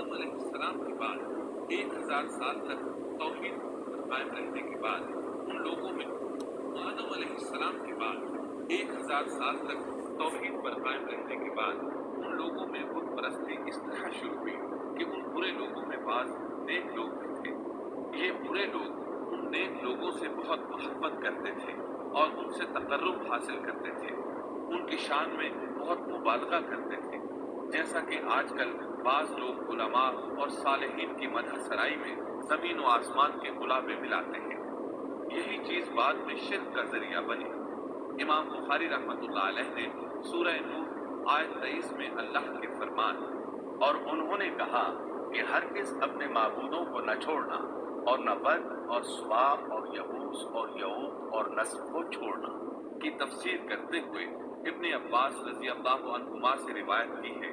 आदम अलैहिस्सलाम के बाद 1000 साल तक तौहीद पर कायम रहने के बाद उन लोगों में आदम अलैहिस्सलाम के बाद 1000 साल तक तौहीद पर कायम रहने के बाद उन लोगों में बुत परस्ती इस तरह शुरू हुई कि उन बुरे लोगों में बाज नेक लोग भी थे। ये बुरे लोग उन नेक लोगों से बहुत मोहब्बत करते थे और उनसे तकर्रुब हासिल करते थे, उनकी शान में बहुत मुबालगा करते थे। जैसा कि आजकल बाज लोग उलमा और सालिहीन की मदह सराई में जमीन व आसमान के गुलाबे मिलाते हैं। यही चीज बाद में शिर्क का जरिया बनी। इमाम बुखारी रहमतुल्लाह अलैह ने सूरह नूह आयत 23 में अल्लाह के फरमान, और उन्होंने कहा कि हरगिज अपने माबूदों को न छोड़ना और न बद और सुवा और यबूस और यऊक और नस्र को छोड़ना की तफसीर करते हुए इब्ने अब्बास रजी अल्लाह अन्हुमा से रिवायत की है।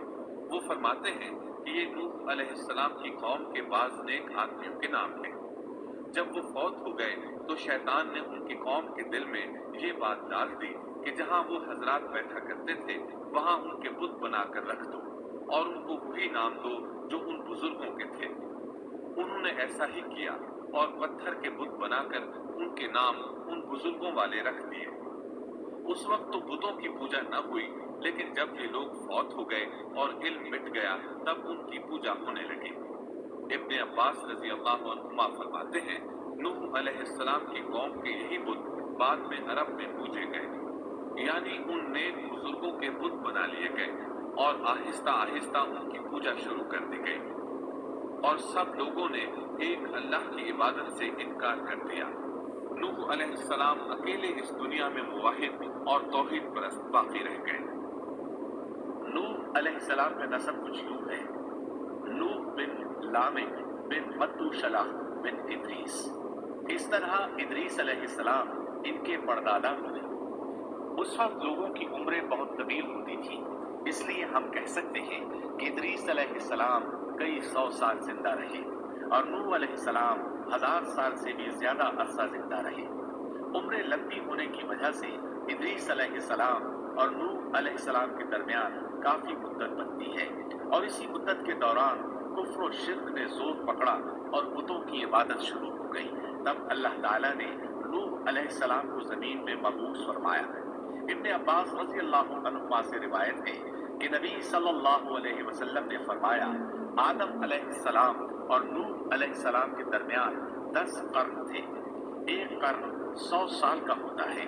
वो फरमाते हैं कि ये नूह अलैहिस्सलाम की कौम के बाज नेक आदमियों के नाम हैं। जब वो फौत हो गए तो शैतान ने उनकी कौम के दिल में ये बात डाल दी कि जहाँ वो हजरात बैठा करते थे वहाँ उनके बुत बनाकर रख दो और उनको वही नाम दो जो उन बुजुर्गों के थे। उन्होंने ऐसा ही किया और पत्थर के बुत बनाकर उनके नाम उन बुजुर्गों वाले रख दिए। उस वक्त तो बुतों की पूजा न हुई, लेकिन जब ये लोग फौत हो गए और इल्म मिट गया तब उनकी पूजा होने लगी। इब्ने अब्बास रजी अल्लाह अन्हुमा फरमाते हैं, नूह अलैहिस्सलाम की कौम के यही बुत बाद में अरब में पूजे गए, यानी उन नेक बुजुर्गों के बुत बना लिए गए और आहिस्ता आहिस्ता उनकी पूजा शुरू कर दी गई और सब लोगों ने एक अल्लाह की इबादत से इनकार कर दिया। नूह अलैहिस्सलाम अकेले इस दुनिया में मुवाहिद और तौहीद परस्त बाकी रह गए। नूह अलैहिस्सलाम का नसब कुछ यूं है, नूह बिन लामेक बिन मतूशलाह बिन इद्रीस। इस तरह इद्रीस अलैहिस्सलाम इनके परदादा हुए। उस वक्त लोगों की उम्रें बहुत तवील होती थी, इसलिए हम कह सकते हैं कि इद्रीस अलैहिस्सलाम कई 100 साल जिंदा रहे और नूह अलैहिस्सलाम 1000 साल से भी ज्यादा अरसा जिंदा रहे। उम्रें लंबी होने की वजह से इद्रीस अलैहिस्सलाम और नूह अलैहिस्सलाम के दरमियान काफी मुद्दत बनती है और इसी मुद्दत के दौरान कुफ्र और शिर्क ने जोर पकड़ा और बुतों की इबादत शुरू हो गई। तब अल्लाह ताला ने नूह अलैहिस्सलाम को जमीन में मबूस फरमाया। इब्ने अब्बास रज़ी अल्लाहु अन्हुमा से रिवायत है कि नबी सल्लल्लाहु अलैहि वसल्लम ने फरमाया, आदम अलैहिस्सलाम और नूह अलैहिस्सलाम के दरमियान 10 कर्न थे। एक कर्न 100 साल का होता है।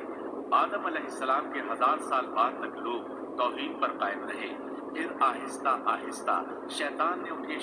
आदम अलैहिस्सलाम के 1000 साल बाद तक लोग तौहीद पर कायम रहे, फिर आहिस्ता आहिस्ता शैतान ने उनके